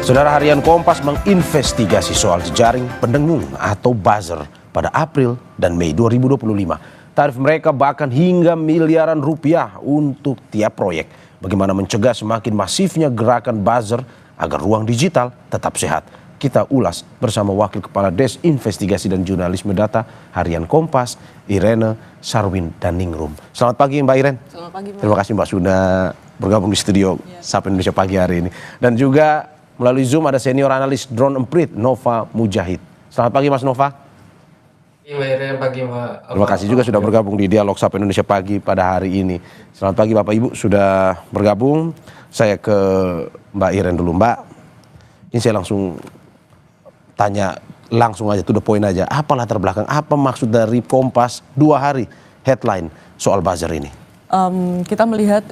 Saudara, harian Kompas menginvestigasi soal jejaring pendengung atau buzzer pada April dan Mei 2025. Tarif mereka bahkan hingga miliaran rupiah untuk tiap proyek. Bagaimana mencegah semakin masifnya gerakan buzzer agar ruang digital tetap sehat? Kita ulas bersama Wakil Kepala Des Investigasi dan Jurnalisme Data Harian Kompas, Irene Sarwin Daningrum. Selamat pagi Mbak Irene. Selamat pagi Mbak. Terima kasih Mbak sudah bergabung di studio Sapa Indonesia pagi hari ini. Dan juga melalui Zoom ada senior analis drone emprit Nova Mujahid. Selamat pagi Mas Nova. Pagi Mbak. Terima kasih juga sudah bergabung di Dialog Sapa Indonesia pagi pada hari ini. Selamat pagi Bapak Ibu sudah bergabung. Saya ke Mbak Irene dulu. Mbak, ini saya langsung tanya langsung aja, to the point aja. Apa latar belakang, apa maksud dari Kompas 2 hari headline soal buzzer ini? Kita melihat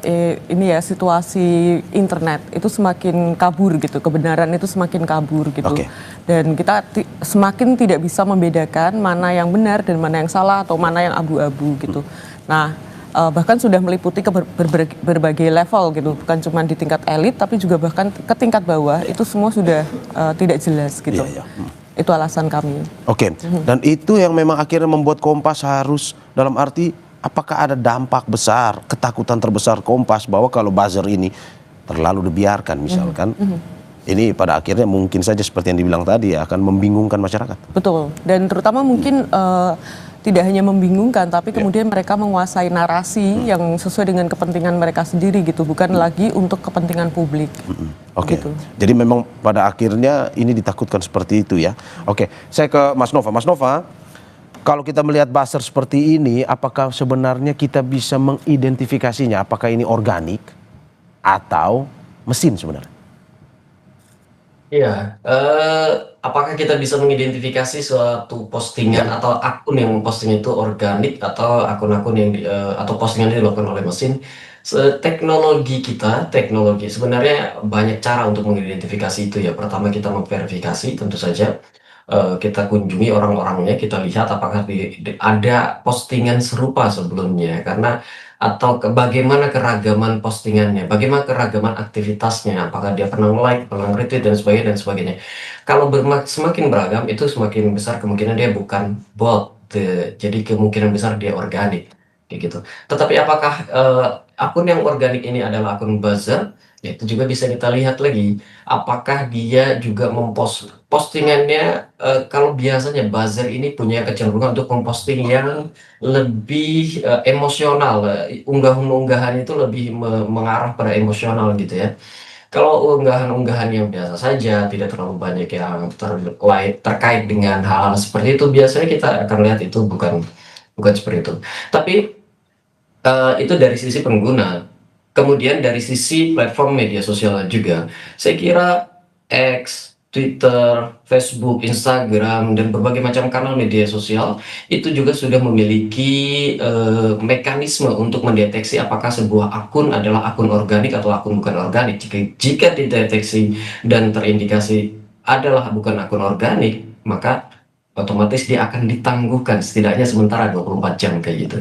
ini ya, situasi internet itu semakin kabur gitu, kebenaran itu semakin kabur gitu. Oke. Dan kita semakin tidak bisa membedakan mana yang benar dan mana yang salah atau mana yang abu-abu gitu. Nah, bahkan sudah meliputi ke berbagai level gitu, bukan cuma di tingkat elit tapi juga bahkan ke tingkat bawah, itu semua sudah tidak jelas gitu. Iya, iya. Itu alasan kami. Oke. Dan itu yang memang akhirnya membuat Kompas harus, dalam arti apakah ada dampak besar, ketakutan terbesar Kompas bahwa kalau buzzer ini terlalu dibiarkan misalkan, ini pada akhirnya mungkin saja seperti yang dibilang tadi ya, akan membingungkan masyarakat. Betul, dan terutama mungkin tidak hanya membingungkan, tapi kemudian mereka menguasai narasi yang sesuai dengan kepentingan mereka sendiri gitu, bukan lagi untuk kepentingan publik. Oke, Gitu. jadi memang pada akhirnya ini ditakutkan seperti itu ya. Oke, saya ke Mas Nova. Mas Nova, kalau kita melihat buzzer seperti ini, apakah sebenarnya kita bisa mengidentifikasinya? Apakah ini organik atau mesin sebenarnya? Iya, apakah kita bisa mengidentifikasi suatu postingan atau akun yang posting itu organik atau akun-akun yang atau postingan yang dilakukan oleh mesin? Teknologi sebenarnya banyak cara untuk mengidentifikasi itu ya. Pertama kita memverifikasi, tentu saja kita kunjungi orang-orangnya, kita lihat apakah ada postingan serupa sebelumnya, karena atau bagaimana keragaman postingannya, bagaimana keragaman aktivitasnya, apakah dia pernah like, pernah retweet dan sebagainya. Kalau semakin beragam, itu semakin besar kemungkinan dia bukan bot, jadi kemungkinan besar dia organik, kayak gitu. Tetapi apakah akun yang organik ini adalah akun buzzer? Ya, itu juga bisa kita lihat lagi, apakah dia juga mempost postingannya. Kalau biasanya buzzer ini punya kecenderungan untuk memposting yang lebih emosional, unggahan-unggahan itu lebih mengarah pada emosional gitu ya. Kalau unggahan-unggahan yang biasa saja, tidak terlalu banyak yang terkait dengan hal-hal seperti itu, biasanya kita akan lihat itu bukan seperti itu. Tapi itu dari sisi pengguna. Kemudian dari sisi platform media sosial juga, saya kira X, Twitter, Facebook, Instagram, dan berbagai macam kanal media sosial itu juga sudah memiliki mekanisme untuk mendeteksi apakah sebuah akun adalah akun organik atau akun bukan organik. Jika dideteksi dan terindikasi adalah bukan akun organik, maka otomatis dia akan ditangguhkan setidaknya sementara 24 jam kayak gitu.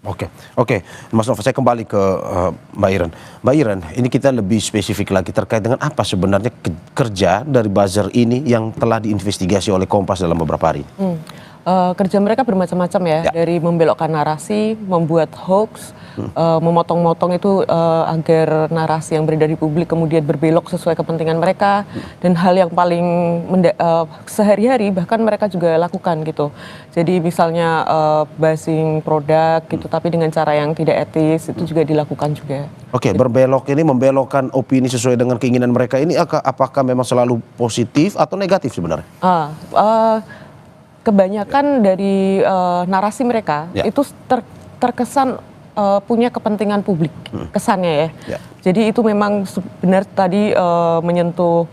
Oke, Mas Nova, saya kembali ke Mbak Irene. Mbak Irene, ini kita lebih spesifik lagi terkait dengan apa sebenarnya kerja dari buzzer ini yang telah diinvestigasi oleh Kompas dalam beberapa hari. Kerja mereka bermacam-macam ya, dari membelokkan narasi, membuat hoax, memotong-motong itu agar narasi yang beredar di publik kemudian berbelok sesuai kepentingan mereka, dan hal yang paling sehari-hari bahkan mereka juga lakukan gitu. Jadi misalnya bashing produk gitu, tapi dengan cara yang tidak etis, itu juga dilakukan juga. Oke, berbelok ini membelokkan opini sesuai dengan keinginan mereka ini, apakah memang selalu positif atau negatif sebenarnya? Kebanyakan dari narasi mereka itu terkesan punya kepentingan publik, kesannya ya. Jadi itu memang benar tadi menyentuh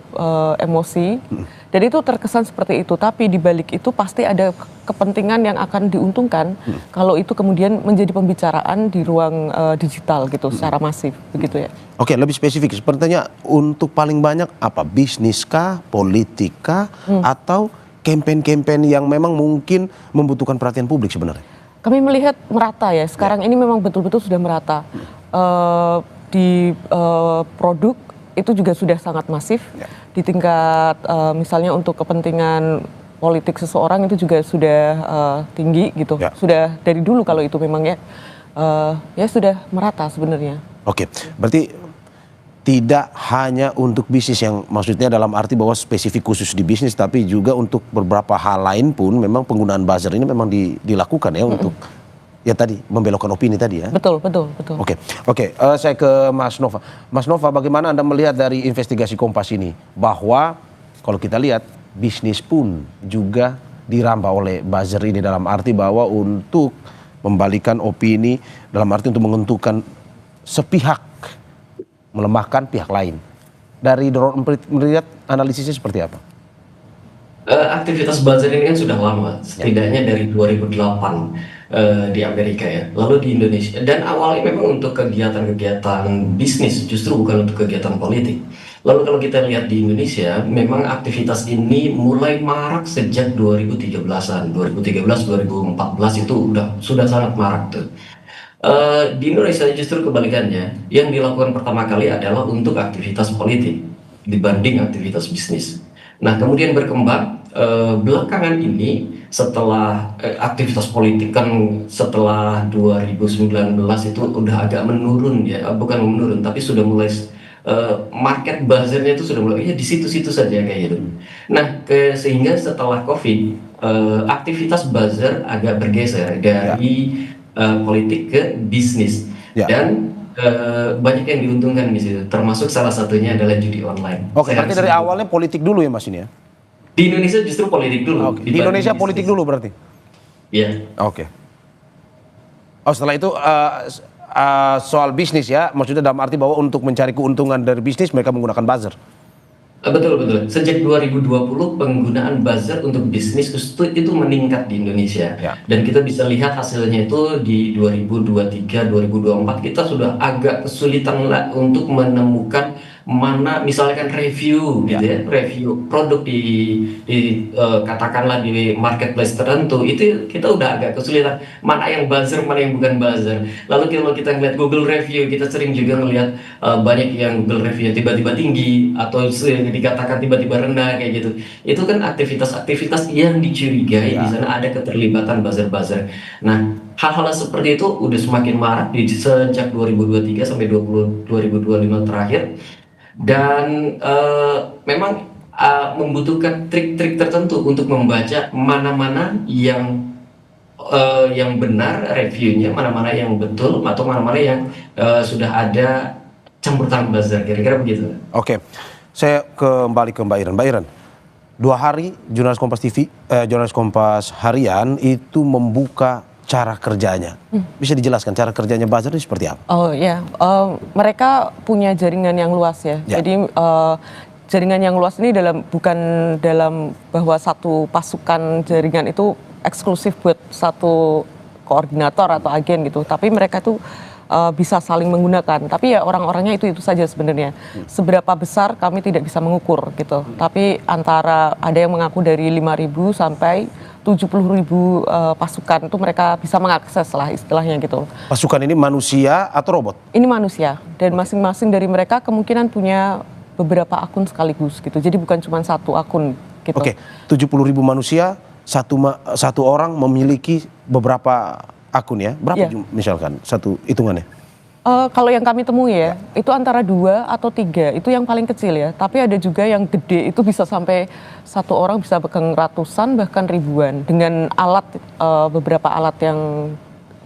emosi, dan itu terkesan seperti itu. Tapi di balik itu pasti ada kepentingan yang akan diuntungkan kalau itu kemudian menjadi pembicaraan di ruang digital gitu, secara masif, begitu ya. Oke, lebih spesifik, sepertinya untuk paling banyak apa? Bisnis kah, politik kah, atau campaign-campaign yang memang mungkin membutuhkan perhatian publik sebenarnya? Kami melihat merata ya, sekarang ini memang betul-betul sudah merata. Di produk itu juga sudah sangat masif. Di tingkat misalnya untuk kepentingan politik seseorang itu juga sudah tinggi gitu. Sudah dari dulu kalau itu memang ya sudah merata sebenarnya. Oke, berarti tidak hanya untuk bisnis, yang maksudnya dalam arti bahwa spesifik khusus di bisnis, tapi juga untuk beberapa hal lain pun memang penggunaan buzzer ini memang dilakukan ya untuk ya tadi membelokkan opini tadi ya. Betul. Oke, saya ke Mas Nova. Mas Nova, bagaimana Anda melihat dari investigasi Kompas ini bahwa kalau kita lihat bisnis pun juga dirambah oleh buzzer ini, dalam arti bahwa untuk membalikan opini, dalam arti untuk menentukan sepihak, melemahkan pihak lain. Dari Doron melihat analisisnya seperti apa? Aktivitas buzzer ini kan sudah lama, setidaknya dari 2008 di Amerika ya. Lalu di Indonesia, dan awalnya memang untuk kegiatan-kegiatan bisnis, justru bukan untuk kegiatan politik. Lalu kalau kita lihat di Indonesia, memang aktivitas ini mulai marak sejak 2013-an, 2013-2014 itu sudah sangat marak tuh. Di Indonesia justru kebalikannya, yang dilakukan pertama kali adalah untuk aktivitas politik dibanding aktivitas bisnis. Nah, kemudian berkembang belakangan ini setelah aktivitas politik kan setelah 2019 itu udah agak menurun ya, bukan menurun tapi sudah mulai market buzzernya itu sudah mulai ya di situ-situ saja kayak gitu. Nah, sehingga setelah COVID aktivitas buzzer agak bergeser dari politik ke bisnis dan banyak yang diuntungkan di situ, termasuk salah satunya adalah judi online. Oke, berarti dari awalnya politik dulu ya Mas ini ya? Di Indonesia justru politik dulu. Di Indonesia politik dulu berarti? Iya. Oke. Oh, setelah itu soal bisnis ya, maksudnya dalam arti bahwa untuk mencari keuntungan dari bisnis mereka menggunakan buzzer. Betul. Sejak 2020 penggunaan buzzer untuk bisnis itu meningkat di Indonesia. Dan kita bisa lihat hasilnya itu di 2023-2024 kita sudah agak kesulitan untuk menemukan mana misalkan review gitu ya, review produk di katakanlah di marketplace tertentu, itu kita udah agak kesulitan mana yang buzzer, mana yang bukan buzzer. Lalu kalau kita ngeliat Google review, kita sering juga ngelihat banyak yang Google review tiba-tiba tinggi atau dikatakan tiba-tiba rendah kayak gitu. Itu kan aktivitas-aktivitas yang dicurigai di sana ada keterlibatan buzzer-buzzer. Nah, hal-hal seperti itu udah semakin marak sejak 2023 sampai 2025 terakhir. Dan memang membutuhkan trik-trik tertentu untuk membaca mana-mana yang benar reviewnya, mana-mana yang betul, atau mana-mana yang sudah ada campur tangan buzzer, kira-kira begitu. Oke, saya kembali ke Mbak Iren. Mbak Iren, 2 hari jurnalis Kompas TV, jurnalis Kompas harian itu membuka cara kerjanya. Bisa dijelaskan cara kerjanya buzzer ini seperti apa? Oh ya, mereka punya jaringan yang luas ya. Jadi jaringan yang luas ini bukan dalam bahwa satu pasukan jaringan itu eksklusif buat satu koordinator atau agen gitu. Tapi mereka tuh bisa saling menggunakan. Tapi ya orang-orangnya itu saja sebenarnya. Seberapa besar kami tidak bisa mengukur gitu. Tapi antara ada yang mengaku dari 5.000 sampai 70.000 pasukan itu mereka bisa mengakses lah istilahnya gitu. Pasukan ini manusia atau robot? Ini manusia, dan masing-masing dari mereka kemungkinan punya beberapa akun sekaligus gitu. Jadi bukan cuma satu akun gitu. Oke, 70.000 manusia, satu orang memiliki beberapa akun ya? Berapa misalkan satu hitungannya? Kalau yang kami temui ya, itu antara 2 atau 3, itu yang paling kecil ya. Tapi ada juga yang gede, itu bisa sampai satu orang bisa pegang ratusan bahkan ribuan. Dengan alat, beberapa alat yang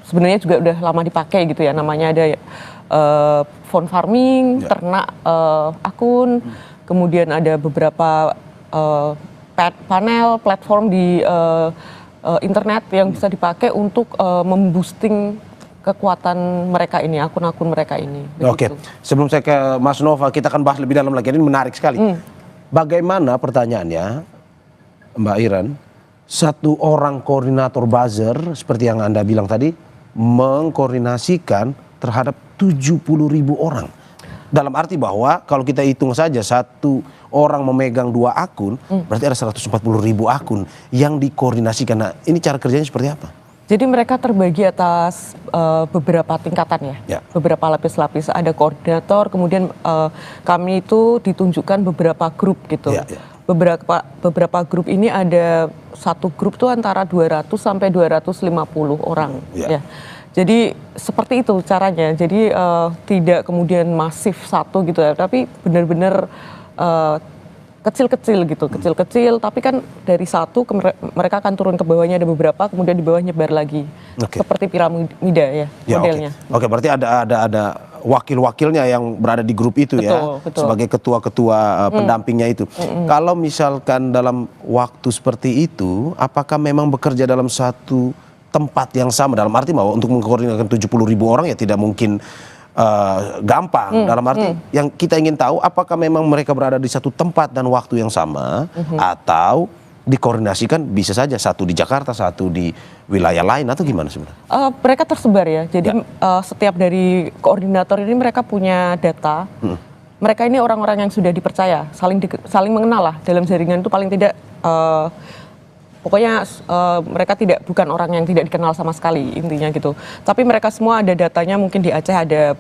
sebenarnya juga udah lama dipakai gitu ya. Namanya ada phone farming, ternak akun, kemudian ada beberapa panel, platform di internet yang bisa dipakai untuk memboosting kekuatan mereka ini, akun-akun mereka ini. Oke, sebelum saya ke Mas Nova, kita akan bahas lebih dalam lagi. Ini menarik sekali. Bagaimana pertanyaannya, Mbak Iren, satu orang koordinator buzzer, seperti yang Anda bilang tadi, mengkoordinasikan terhadap 70.000 orang. Dalam arti bahwa kalau kita hitung saja satu orang memegang 2 akun, berarti ada 140.000 akun yang dikoordinasikan. Nah, ini cara kerjanya seperti apa? Jadi mereka terbagi atas beberapa tingkatan ya, beberapa lapis-lapis. Ada koordinator, kemudian kami itu ditunjukkan beberapa grup gitu. Beberapa grup ini ada satu grup tuh antara 200 sampai 250 orang. Ya. Jadi seperti itu caranya. Jadi tidak kemudian masif satu gitu ya, tapi benar-benar kecil-kecil gitu, kecil-kecil, tapi kan dari satu mereka akan turun ke bawahnya ada beberapa, kemudian di bawah nyebar lagi, seperti piramida ya modelnya. Oke, berarti ada wakil-wakilnya yang berada di grup itu betul. Sebagai ketua-ketua pendampingnya itu. Kalau misalkan dalam waktu seperti itu, apakah memang bekerja dalam satu tempat yang sama, dalam arti bahwa untuk mengkoordinasikan 70.000 orang ya tidak mungkin gampang, dalam arti yang kita ingin tahu apakah memang mereka berada di satu tempat dan waktu yang sama atau dikoordinasikan bisa saja satu di Jakarta, satu di wilayah lain atau gimana sebenarnya? Mereka tersebar ya, jadi setiap dari koordinator ini mereka punya data. Mereka ini orang-orang yang sudah dipercaya, saling mengenal lah dalam jaringan itu paling tidak. Pokoknya mereka bukan orang yang tidak dikenal sama sekali intinya gitu. Tapi mereka semua ada datanya, mungkin di Aceh ada,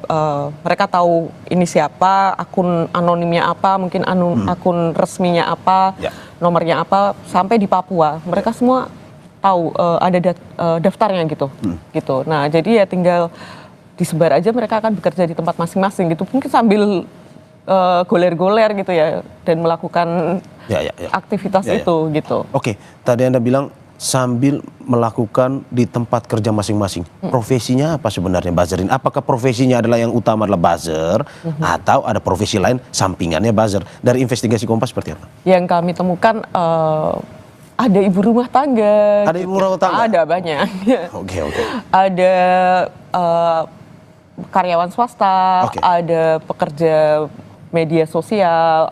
mereka tahu ini siapa, akun anonimnya apa, mungkin akun resminya apa, nomornya apa, sampai di Papua. Mereka semua tahu ada daftarnya gitu. Gitu. Nah jadi ya tinggal disebar aja, mereka akan bekerja di tempat masing-masing gitu. Mungkin sambil goler-goler gitu ya, dan melakukan aktivitas itu gitu. Oke, tadi Anda bilang sambil melakukan di tempat kerja masing-masing. Profesinya apa sebenarnya buzzer ini? Apakah profesinya adalah yang utama adalah buzzer atau ada profesi lain sampingannya buzzer? Dari investigasi Kompas seperti apa? Yang kami temukan ada ibu rumah tangga. Ada ibu rumah tangga? Ada banyak. Oke. Ada karyawan swasta, ada pekerja media sosial,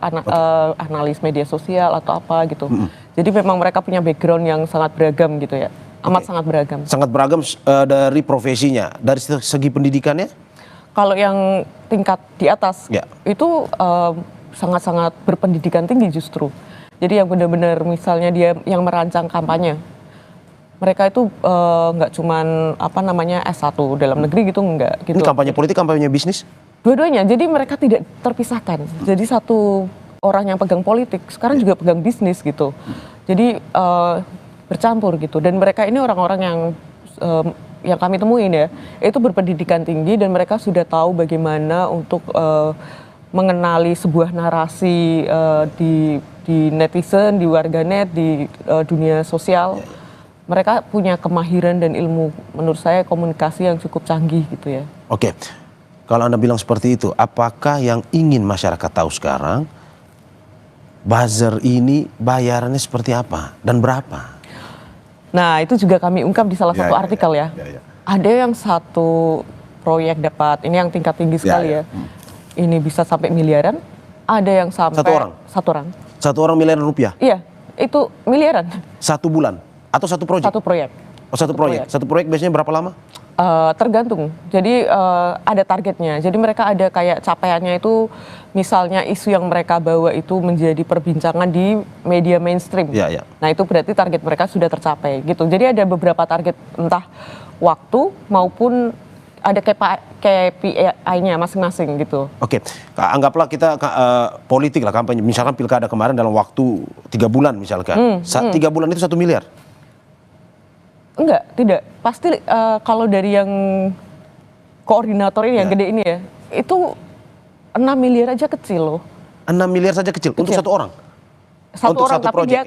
analis media sosial atau apa gitu. Jadi memang mereka punya background yang sangat beragam gitu ya, amat sangat beragam. Sangat beragam dari profesinya, dari segi pendidikannya? Kalau yang tingkat di atas itu sangat-sangat berpendidikan tinggi justru. Jadi yang benar-benar misalnya dia yang merancang kampanye, mereka itu nggak cuman S1 dalam negeri gitu, enggak gitu. Ini kampanye politik, kampanye bisnis? Dua-duanya, jadi mereka tidak terpisahkan. Jadi satu orang yang pegang politik, sekarang juga pegang bisnis gitu. Jadi bercampur gitu. Dan mereka ini orang-orang yang kami temuin ya, itu berpendidikan tinggi dan mereka sudah tahu bagaimana untuk mengenali sebuah narasi di netizen, di warganet, di dunia sosial. Mereka punya kemahiran dan ilmu, menurut saya komunikasi yang cukup canggih gitu ya. Oke. Kalau Anda bilang seperti itu, apakah yang ingin masyarakat tahu sekarang, buzzer ini bayarannya seperti apa dan berapa? Nah itu juga kami ungkap di salah satu artikel ya. Ada yang satu proyek dapat, ini yang tingkat tinggi sekali ya. Ini bisa sampai miliaran, ada yang sampai... Satu orang? Satu orang miliaran rupiah? Iya, itu miliaran. Satu bulan? Atau satu proyek? Satu proyek. Oh satu proyek. Satu proyek biasanya berapa lama? Tergantung, jadi ada targetnya. Jadi mereka ada kayak capaiannya itu, misalnya isu yang mereka bawa itu menjadi perbincangan di media mainstream. Nah itu berarti target mereka sudah tercapai gitu. Jadi ada beberapa target, entah waktu maupun ada KPI-nya masing-masing gitu. Oke, anggaplah kita politik lah, kampanye. Misalkan pilkada kemarin dalam waktu 3 bulan misalkan. 3 bulan itu 1 miliar? Enggak, tidak. Pasti kalau dari yang koordinator ini yang gede ini ya, itu 6 miliar aja kecil loh. 6 miliar saja kecil. Untuk satu orang? Satu orang, tapi project,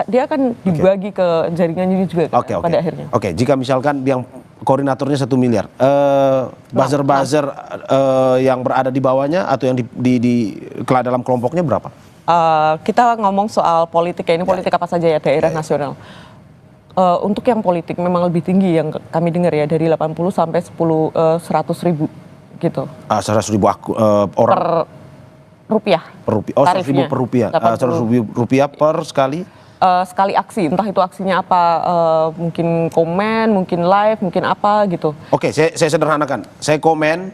dia akan dibagi ke jaringannya juga pada akhirnya. Oke, jika misalkan yang koordinatornya 1 miliar, buzzer-buzzer yang berada di bawahnya atau yang di dalam kelompoknya berapa? Kita ngomong soal politik ya, ini politik apa saja ya, daerah nasional. Untuk yang politik memang lebih tinggi yang kami dengar ya, dari 80 sampai 100 ribu gitu. 100 ribu orang? Per rupiah. Oh, 100 ribu per rupiah. 100 ribu rupiah per sekali? Sekali aksi, entah itu aksinya apa, mungkin komen, mungkin live, mungkin apa gitu. Oke, saya sederhanakan. Saya komen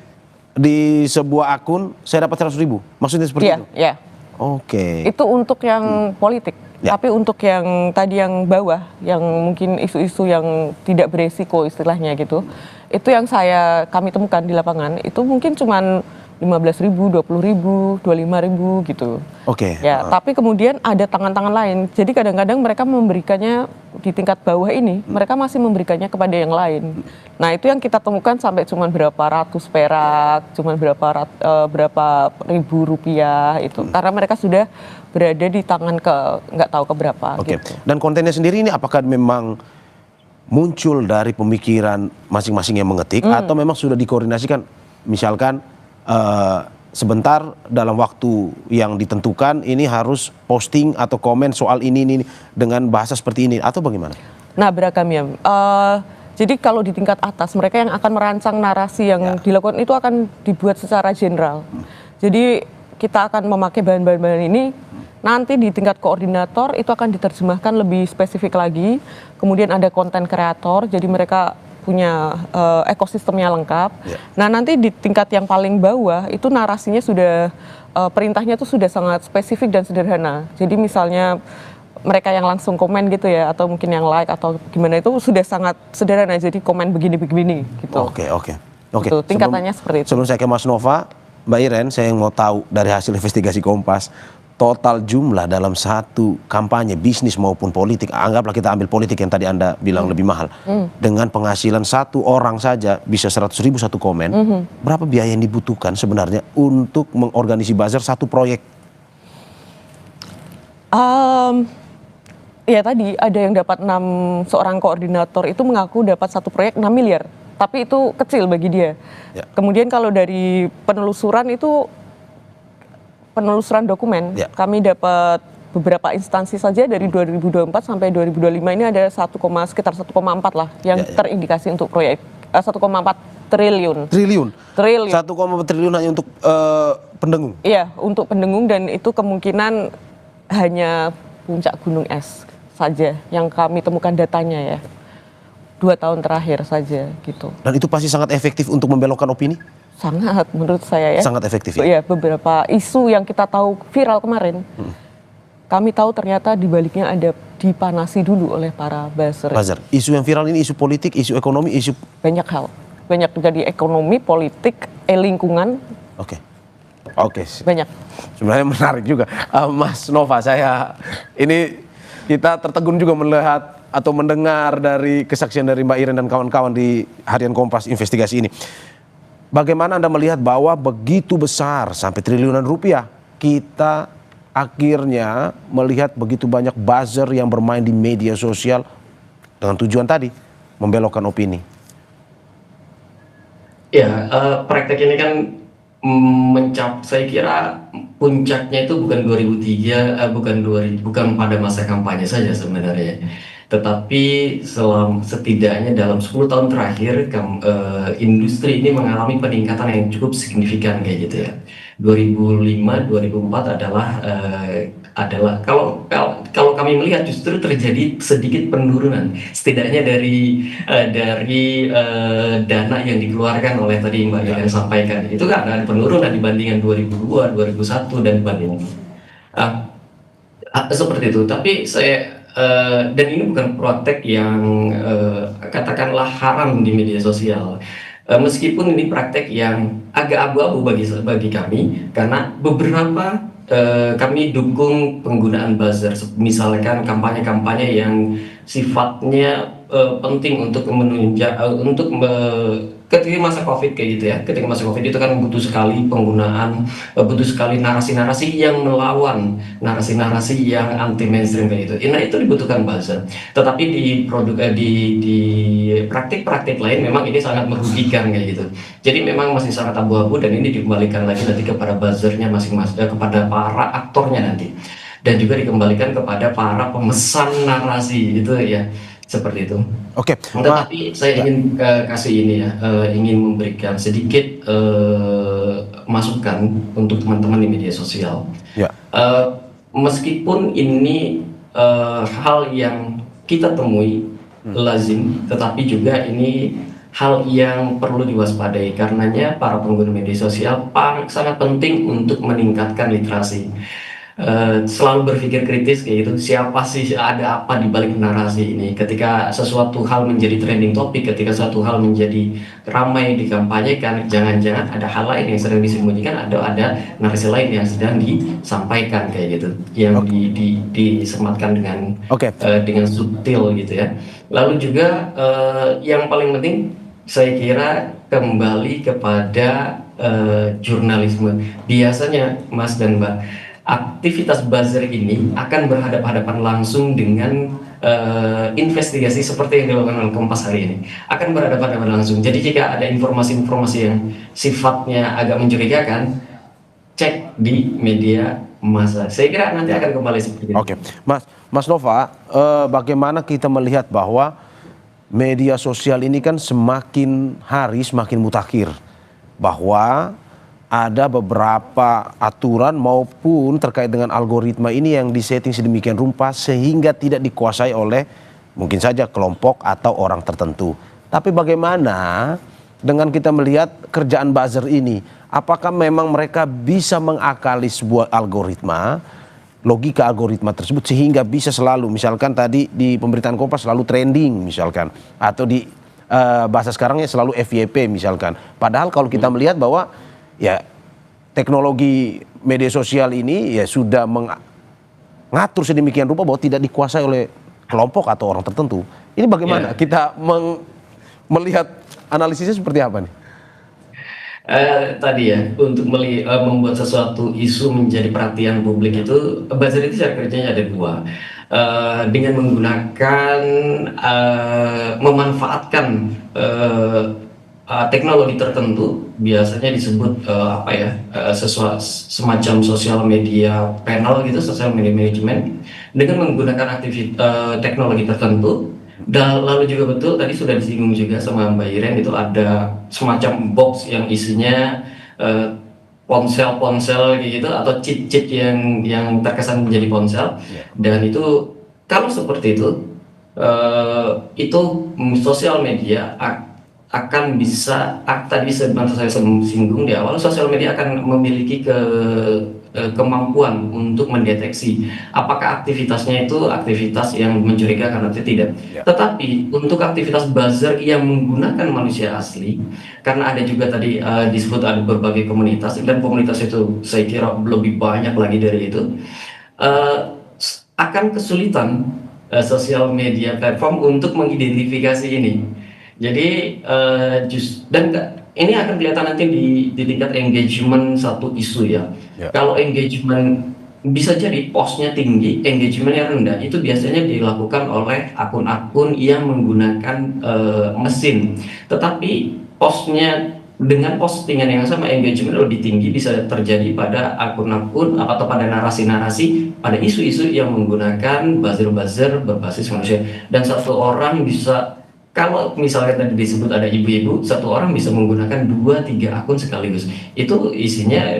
di sebuah akun, saya dapat 100 ribu. Maksudnya seperti itu? Iya. Oke. Itu untuk yang politik. Ya. Tapi untuk yang tadi yang bawah, yang mungkin isu-isu yang tidak beresiko istilahnya gitu, itu yang kami temukan di lapangan, itu mungkin cuman 15.000, 20.000, 25.000 gitu. Oke. Ya, tapi kemudian ada tangan-tangan lain. Jadi kadang-kadang mereka memberikannya di tingkat bawah ini, mereka masih memberikannya kepada yang lain. Nah, itu yang kita temukan sampai cuma berapa ratus perak, cuma berapa ribu rupiah itu. Karena mereka sudah berada di tangan nggak tahu ke berapa. Oke. Gitu. Dan kontennya sendiri ini apakah memang muncul dari pemikiran masing-masing yang mengetik atau memang sudah dikoordinasikan, misalkan sebentar dalam waktu yang ditentukan ini harus posting atau komen soal ini dengan bahasa seperti ini atau bagaimana? Nah, beragam ya. Jadi kalau di tingkat atas mereka yang akan merancang narasi yang dilakukan itu akan dibuat secara general. Jadi kita akan memakai bahan-bahan ini. Nanti di tingkat koordinator itu akan diterjemahkan lebih spesifik lagi. Kemudian ada konten kreator, jadi mereka punya ekosistemnya lengkap. Nah, nanti di tingkat yang paling bawah itu narasinya sudah perintahnya itu sudah sangat spesifik dan sederhana. Jadi misalnya mereka yang langsung komen gitu ya, atau mungkin yang like atau gimana itu sudah sangat sederhana. Jadi komen begini gitu. Oke. Gitu, tingkatannya seperti itu. Sebelum saya ke Mas Nova, Mbak Iren, saya yang mau tahu dari hasil investigasi Kompas, total jumlah dalam satu kampanye bisnis maupun politik, anggaplah kita ambil politik yang tadi Anda bilang lebih mahal, dengan penghasilan satu orang saja bisa 100.000 satu komen, berapa biaya yang dibutuhkan sebenarnya untuk mengorganisasi buzzer satu proyek? Ya tadi ada yang dapat seorang koordinator itu mengaku dapat satu proyek 6 miliar, tapi itu kecil bagi dia. Kemudian kalau dari penelusuran dokumen, kami dapat beberapa instansi saja dari 2024 sampai 2025 ini ada sekitar 1,4 lah yang terindikasi untuk proyek 1,4 triliun. Triliun? Triliun. 1,4 triliun hanya untuk pendengung? Iya, untuk pendengung, dan itu kemungkinan hanya puncak gunung es saja yang kami temukan datanya ya. 2 tahun terakhir saja gitu. Dan itu pasti sangat efektif untuk membelokkan opini? Sangat, menurut saya ya. Sangat efektif ya? Iya, beberapa isu yang kita tahu viral kemarin, kami tahu ternyata di baliknya ada dipanasi dulu oleh para buzzer. Isu yang viral ini isu politik, isu ekonomi, isu... Banyak hal. Banyak jadi ekonomi, politik, lingkungan. Oke. Banyak. Sebenarnya menarik juga. Mas Nova, ini kita tertegun juga melihat atau mendengar dari kesaksian dari Mbak Iren dan kawan-kawan di Harian Kompas investigasi ini. Bagaimana Anda melihat bahwa begitu besar sampai triliunan rupiah kita akhirnya melihat begitu banyak buzzer yang bermain di media sosial dengan tujuan tadi membelokkan opini? Ya, praktek ini kan saya kira puncaknya itu bukan 2003, bukan pada masa kampanye saja sebenarnya. Tetapi setidaknya dalam 10 tahun terakhir industri ini mengalami peningkatan yang cukup signifikan kayak gitu ya. 2005, 2004 adalah kalau kami melihat justru terjadi sedikit penurunan, setidaknya dari dana yang dikeluarkan oleh tadi Mbak Iren sampaikan, itu kan ada penurunan dibandingkan 2002, 2001 dan banding seperti itu. Tapi dan ini bukan praktek yang katakanlah haram di media sosial. Meskipun ini praktek yang agak abu-abu bagi kami, karena beberapa kami dukung penggunaan buzzer, misalkan kampanye-kampanye yang sifatnya penting untuk menunjang ketika masa COVID kayak gitu ya. Ketika masa COVID itu kan butuh sekali narasi-narasi yang melawan narasi-narasi yang anti mainstream kayak gitu. Nah, itu dibutuhkan buzzer. Tetapi di praktik-praktik lain memang ini sangat merugikan kayak gitu. Jadi memang masih sangat abu-abu, dan ini dikembalikan lagi nanti kepada buzzernya masing-masing, kepada para aktornya nanti. Dan juga dikembalikan kepada para pemesan narasi itu ya. Seperti itu. Oke. Tetapi saya ingin kasih ini ya, ingin memberikan sedikit masukan untuk teman-teman di media sosial. Meskipun ini hal yang kita temui lazim, tetapi juga ini hal yang perlu diwaspadai. Karenanya para pengguna media sosial sangat penting untuk meningkatkan literasi. selalu berpikir kritis kayak gitu, siapa sih, ada apa di balik narasi ini. Ketika sesuatu hal menjadi trending topik, ketika suatu hal menjadi ramai dikampanyekan, jangan-jangan ada hal lain yang sedang disembunyikan, ada narasi lain yang sedang disampaikan kayak gitu, yang disematkan dengan subtil gitu ya. Lalu juga yang paling penting saya kira kembali kepada jurnalisme. Biasanya Mas dan Mbak, aktivitas buzzer ini akan berhadapan-hadapan langsung dengan investigasi seperti yang dilakukan oleh Kompas hari ini, akan berhadapan-hadapan langsung. Jadi jika ada informasi-informasi yang sifatnya agak mencurigakan, cek di media massa. Saya kira nanti akan kembali seperti itu. Oke, Mas Nova, bagaimana kita melihat bahwa media sosial ini kan semakin hari semakin mutakhir, bahwa ada beberapa aturan maupun terkait dengan algoritma ini yang disetting sedemikian rupa sehingga tidak dikuasai oleh mungkin saja kelompok atau orang tertentu. Tapi bagaimana dengan kita melihat kerjaan buzzer ini? Apakah memang mereka bisa mengakali sebuah algoritma, logika algoritma tersebut sehingga bisa selalu, misalkan tadi di pemberitaan Kompas selalu trending misalkan, atau di bahasa sekarangnya selalu FYP misalkan. Padahal kalau kita melihat bahwa ya teknologi media sosial ini ya sudah mengatur sedemikian rupa bahwa tidak dikuasai oleh kelompok atau orang tertentu. Ini bagaimana kita melihat analisisnya seperti apa nih? Tadi ya, untuk membuat sesuatu isu menjadi perhatian publik itu, buzzer itu cara kerjanya ada dua. Dengan menggunakan memanfaatkan teknologi tertentu, biasanya disebut semacam sosial media panel gitu, sosial media management, dengan menggunakan teknologi tertentu. Dan lalu juga betul tadi sudah disinggung juga sama Mbak Iren, itu ada semacam box yang isinya ponsel-ponsel gitu, atau cheat-cheat yang terkesan menjadi ponsel. Dan itu kalau seperti itu sosial media akan bisa, tadi sebenarnya saya singgung di awal, sosial media akan memiliki kemampuan untuk mendeteksi apakah aktivitasnya itu aktivitas yang mencurigakan atau tidak. Tetapi untuk aktivitas buzzer yang menggunakan manusia asli, karena ada juga tadi disebut ada berbagai komunitas, dan komunitas itu saya kira lebih banyak lagi dari itu, akan kesulitan sosial media platform untuk mengidentifikasi ini. Jadi dan ini akan kelihatan nanti di tingkat engagement satu isu ya. Kalau engagement bisa jadi postnya tinggi, engagementnya rendah, itu biasanya dilakukan oleh akun-akun yang menggunakan mesin. Tetapi postnya dengan postingan yang sama, engagement lebih tinggi bisa terjadi pada akun-akun atau pada narasi-narasi pada isu-isu yang menggunakan buzzer-buzzer berbasis manusia. Dan satu orang bisa, kalau misalnya tadi disebut ada ibu-ibu, satu orang bisa menggunakan 2-3 akun sekaligus. Itu isinya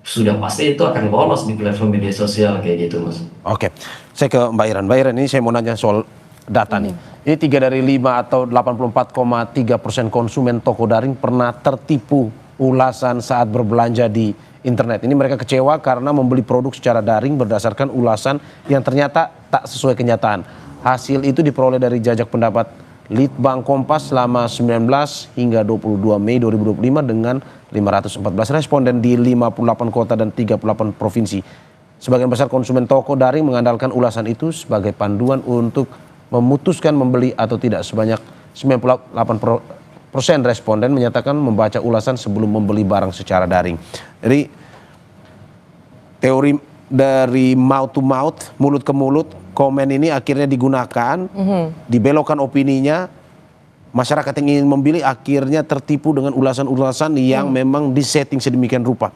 sudah pasti itu akan lolos di platform media sosial kayak gitu, Mas. Oke, saya ke Mbak Iren. Mbak Iren, ini saya mau nanya soal data nih. Ini 3 dari 5 atau 84,3% konsumen toko daring pernah tertipu ulasan saat berbelanja di internet. Ini mereka kecewa karena membeli produk secara daring berdasarkan ulasan yang ternyata tak sesuai kenyataan. Hasil itu diperoleh dari jajak pendapat Litbang Kompas selama 19 hingga 22 Mei 2025 dengan 514 responden di 58 kota dan 38 provinsi. Sebagian besar konsumen toko daring mengandalkan ulasan itu sebagai panduan untuk memutuskan membeli atau tidak. Sebanyak 98% responden menyatakan membaca ulasan sebelum membeli barang secara daring. Jadi teori dari mouth to mouth, mulut ke mulut, komen ini akhirnya digunakan, dibelokkan opininya, masyarakat yang ingin membeli akhirnya tertipu dengan ulasan-ulasan yang memang disetting sedemikian rupa.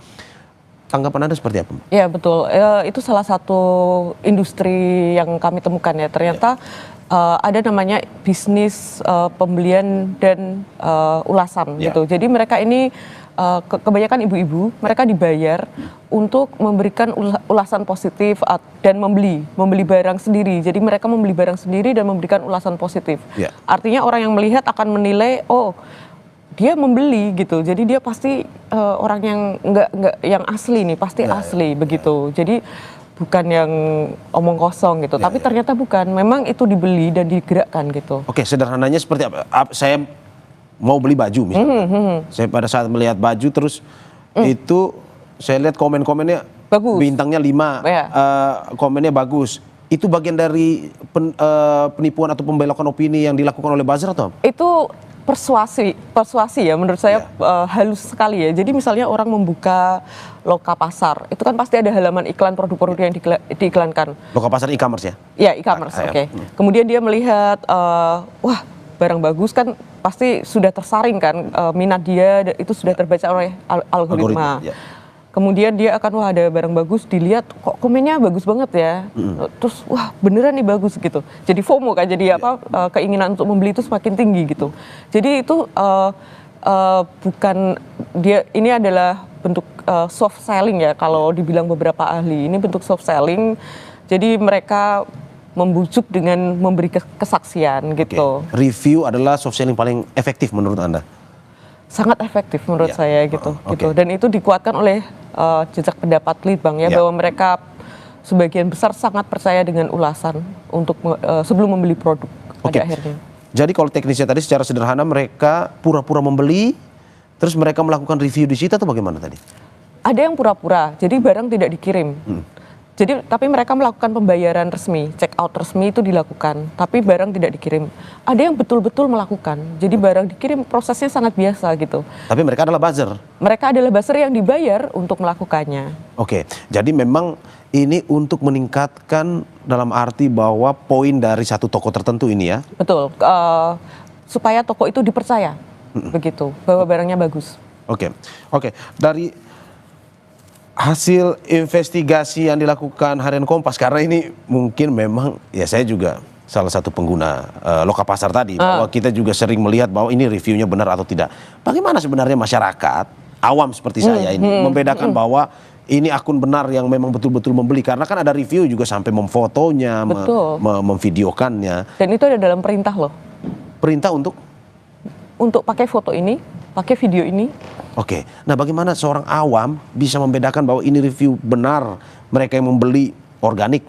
Tanggapan Anda seperti apa? Ya betul, itu salah satu industri yang kami temukan ya. Ternyata ada namanya bisnis pembelian dan ulasan gitu. Jadi mereka ini kebanyakan ibu-ibu, mereka dibayar untuk memberikan ulasan positif dan membeli barang sendiri. Jadi mereka membeli barang sendiri dan memberikan ulasan positif. Artinya orang yang melihat akan menilai, oh dia membeli gitu. Jadi dia pasti orang yang nggak yang asli nih, pasti asli begitu. Jadi bukan yang omong kosong gitu, tapi ternyata bukan. Memang itu dibeli dan digerakkan gitu. Oke, sederhananya seperti apa? Saya mau beli baju misalnya. Saya pada saat melihat baju terus itu saya lihat komen-komennya Bagus. bintangnya 5, komennya bagus. Itu bagian dari penipuan atau pembelokan opini yang dilakukan oleh buzzer atau? Itu persuasi ya menurut saya halus sekali ya. Jadi misalnya orang membuka loka pasar, itu kan pasti ada halaman iklan produk-produk yang diiklankan. Loka pasar e-commerce ya? Ya e-commerce, oke. Kemudian dia melihat, wah barang bagus kan pasti sudah tersaring kan, minat dia itu sudah terbaca oleh algoritma. Kemudian dia akan, wah ada barang bagus, dilihat kok komennya bagus banget ya. Terus wah beneran nih bagus gitu. Jadi FOMO kan, jadi keinginan untuk membeli itu semakin tinggi gitu. Jadi itu bukan dia, ini adalah bentuk soft selling ya kalau dibilang beberapa ahli. Ini bentuk soft selling. Jadi mereka membujuk dengan memberi kesaksian gitu. Review adalah soft selling paling efektif menurut Anda? Sangat efektif menurut saya gitu. Dan itu dikuatkan oleh jejak pendapat Litbang ya, bahwa mereka sebagian besar sangat percaya dengan ulasan untuk sebelum membeli produk pada akhirnya. Jadi kalau teknisnya tadi secara sederhana mereka pura-pura membeli, terus mereka melakukan review di situ atau bagaimana tadi? Ada yang pura-pura, jadi barang tidak dikirim. Jadi tapi mereka melakukan pembayaran resmi, check out resmi itu dilakukan, tapi barang tidak dikirim. Ada yang betul-betul melakukan, jadi barang dikirim, prosesnya sangat biasa gitu. Tapi mereka adalah buzzer? Mereka adalah buzzer yang dibayar untuk melakukannya. Oke, jadi memang ini untuk meningkatkan dalam arti bahwa poin dari satu toko tertentu ini ya? Betul, supaya toko itu dipercaya, begitu, bahwa barangnya bagus. Oke, dari hasil investigasi yang dilakukan Harian Kompas, karena ini mungkin memang ya saya juga salah satu pengguna loka pasar tadi, bahwa kita juga sering melihat bahwa ini reviewnya benar atau tidak. Bagaimana sebenarnya masyarakat awam seperti saya ini membedakan bahwa ini akun benar yang memang betul-betul membeli, karena kan ada review juga sampai memfotonya, memvideokannya. Dan itu ada dalam perintah loh. Perintah untuk pakai foto ini, pakai video ini. Oke, nah bagaimana seorang awam bisa membedakan bahwa ini review benar, mereka yang membeli organik,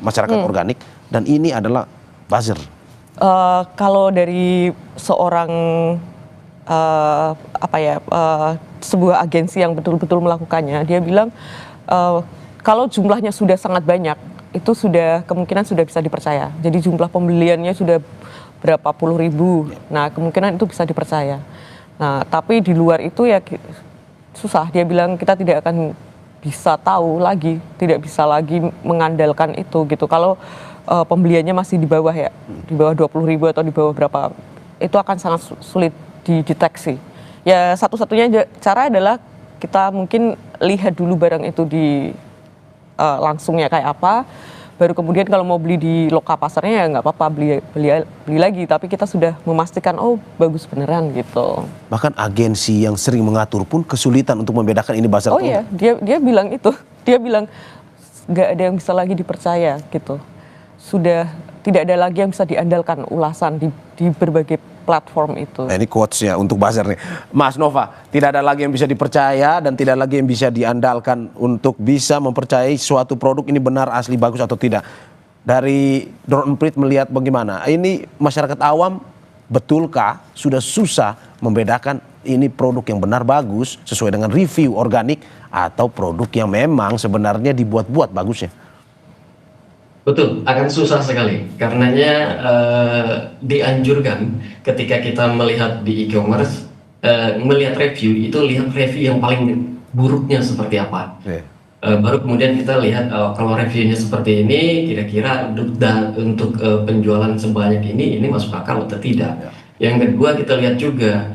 masyarakat organik, dan ini adalah buzzer? Kalau dari seorang sebuah agensi yang betul-betul melakukannya, dia bilang kalau jumlahnya sudah sangat banyak, itu sudah kemungkinan sudah bisa dipercaya. Jadi jumlah pembeliannya sudah berapa puluh ribu, nah kemungkinan itu bisa dipercaya. Nah, tapi di luar itu ya susah. Dia bilang kita tidak akan bisa tahu lagi, tidak bisa lagi mengandalkan itu gitu. Kalau pembeliannya masih di bawah ya, di bawah 20.000 atau di bawah berapa, itu akan sangat sulit dideteksi. Ya satu-satunya cara adalah kita mungkin lihat dulu barang itu di langsungnya kayak apa. Baru kemudian kalau mau beli di loka pasarnya ya nggak apa-apa, beli lagi, tapi kita sudah memastikan oh bagus beneran gitu. Bahkan agensi yang sering mengatur pun kesulitan untuk membedakan ini buzzer. Oh iya, dia bilang itu, dia bilang nggak ada yang bisa lagi dipercaya gitu. Sudah tidak ada lagi yang bisa diandalkan ulasan di berbagai platform itu. Nah, ini quotes-nya untuk buzzer nih. Mas Nova, tidak ada lagi yang bisa dipercaya dan tidak lagi yang bisa diandalkan untuk bisa mempercayai suatu produk ini benar, asli, bagus atau tidak. Dari Drone Emprit melihat bagaimana? Ini masyarakat awam, betulkah sudah susah membedakan ini produk yang benar bagus sesuai dengan review organik atau produk yang memang sebenarnya dibuat-buat bagusnya? Betul, akan susah sekali. Karenanya dianjurkan ketika kita melihat di e-commerce, melihat review, itu lihat review yang paling buruknya seperti apa. Baru kemudian kita lihat kalau reviewnya seperti ini, kira-kira untuk penjualan sebanyak ini masuk akal atau tidak. Yang kedua kita lihat juga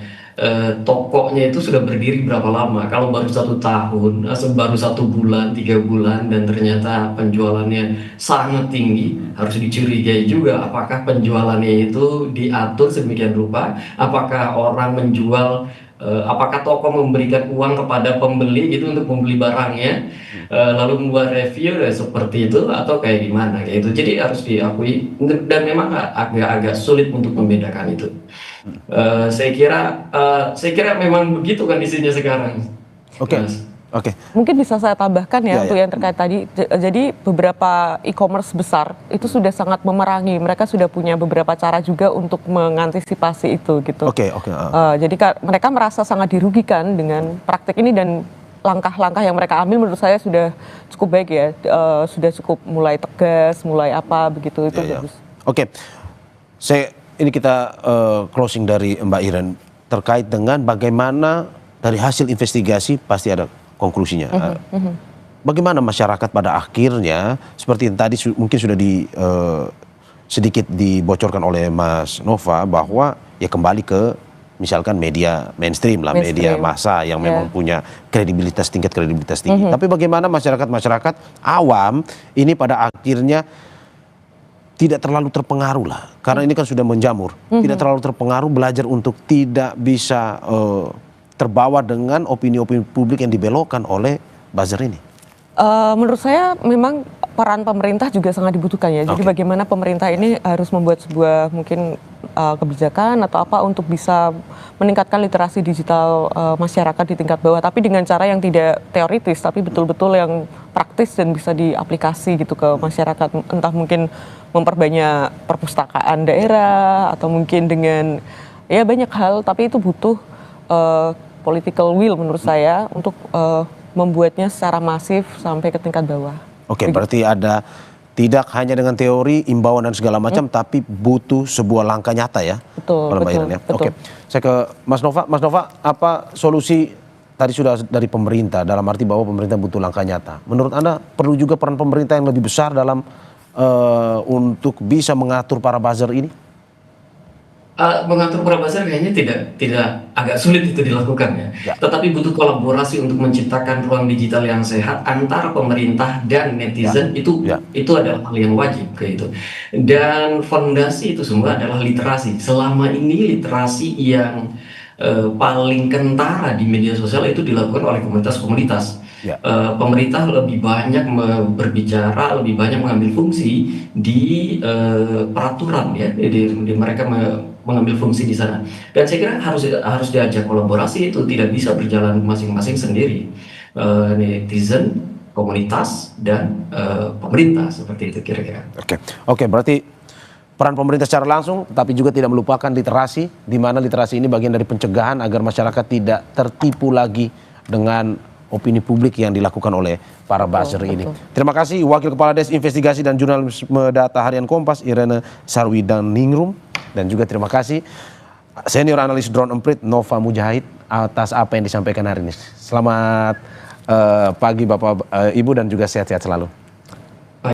tokonya itu sudah berdiri berapa lama. Kalau baru 1 tahun, baru 1 bulan, 3 bulan, dan ternyata penjualannya sangat tinggi, harus dicurigai juga apakah penjualannya itu diatur sedemikian rupa, apakah orang menjual, apakah toko memberikan uang kepada pembeli gitu untuk membeli barangnya, lalu membuat review seperti itu atau kayak gimana kayak itu. Jadi harus diakui, dan memang agak-agak sulit untuk membedakan itu. Saya kira memang begitu kondisinya sekarang. Oke. Mas. Oke. Mungkin bisa saya tambahkan Ya, ya untuk yang terkait tadi. Jadi beberapa e-commerce besar itu sudah sangat memerangi. Mereka sudah punya beberapa cara juga untuk mengantisipasi itu gitu. Oke. Jadi mereka merasa sangat dirugikan dengan praktik ini dan langkah-langkah yang mereka ambil menurut saya sudah cukup baik ya. Sudah cukup mulai tegas, mulai apa begitu itu bagus. Oke. Ini kita closing dari Mbak Iren terkait dengan bagaimana dari hasil investigasi pasti ada konklusinya. Bagaimana masyarakat pada akhirnya seperti yang tadi mungkin sudah sedikit dibocorkan oleh Mas Nova bahwa ya kembali ke misalkan media mainstream lah, media massa yang memang punya tingkat kredibilitas tinggi. Tapi bagaimana masyarakat awam ini pada akhirnya tidak terlalu terpengaruh lah, karena ini kan sudah menjamur, tidak terlalu terpengaruh, belajar untuk tidak bisa terbawa dengan opini-opini publik yang dibelokkan oleh buzzer ini. Menurut saya memang peran pemerintah juga sangat dibutuhkan ya. Jadi bagaimana pemerintah ini harus membuat sebuah mungkin kebijakan atau apa untuk bisa meningkatkan literasi digital masyarakat di tingkat bawah, tapi dengan cara yang tidak teoritis, tapi betul-betul yang praktis dan bisa diaplikasi gitu ke masyarakat. Entah mungkin memperbanyak perpustakaan daerah atau mungkin dengan ya banyak hal, tapi itu butuh political will menurut saya untuk membuatnya secara masif sampai ke tingkat bawah. Oke, berarti ada tidak hanya dengan teori, imbauan dan segala macam, tapi butuh sebuah langkah nyata ya. Betul. Oke, saya ke Mas Nova. Mas Nova, apa solusi tadi sudah dari pemerintah, dalam arti bahwa pemerintah butuh langkah nyata. Menurut Anda perlu juga peran pemerintah yang lebih besar dalam untuk bisa mengatur para buzzer ini? Mengatur para buzzer kayaknya tidak agak sulit itu dilakukan ya. Tetapi butuh kolaborasi untuk menciptakan ruang digital yang sehat antara pemerintah dan netizen. Itu adalah hal yang wajib kayak itu. Dan fondasi itu semua adalah literasi. Selama ini literasi yang paling kentara di media sosial itu dilakukan oleh komunitas-komunitas. Pemerintah lebih banyak berbicara, lebih banyak mengambil fungsi di peraturan ya, di mereka mengambil fungsi di sana. Dan saya kira harus diajak kolaborasi, itu tidak bisa berjalan masing-masing sendiri. Netizen, komunitas, dan pemerintah, seperti itu kira-kira. Oke, berarti peran pemerintah secara langsung, tapi juga tidak melupakan literasi, di mana literasi ini bagian dari pencegahan agar masyarakat tidak tertipu lagi dengan opini publik yang dilakukan oleh para buzzer ini. Terima kasih Wakil Kepala Des Investigasi dan Jurnalisme Data Harian Kompas, Irene Sarwidaningrum, dan juga terima kasih Senior Analis Drone Emprit Nova Mujahid atas apa yang disampaikan hari ini. Selamat pagi Bapak Ibu dan juga sehat-sehat selalu.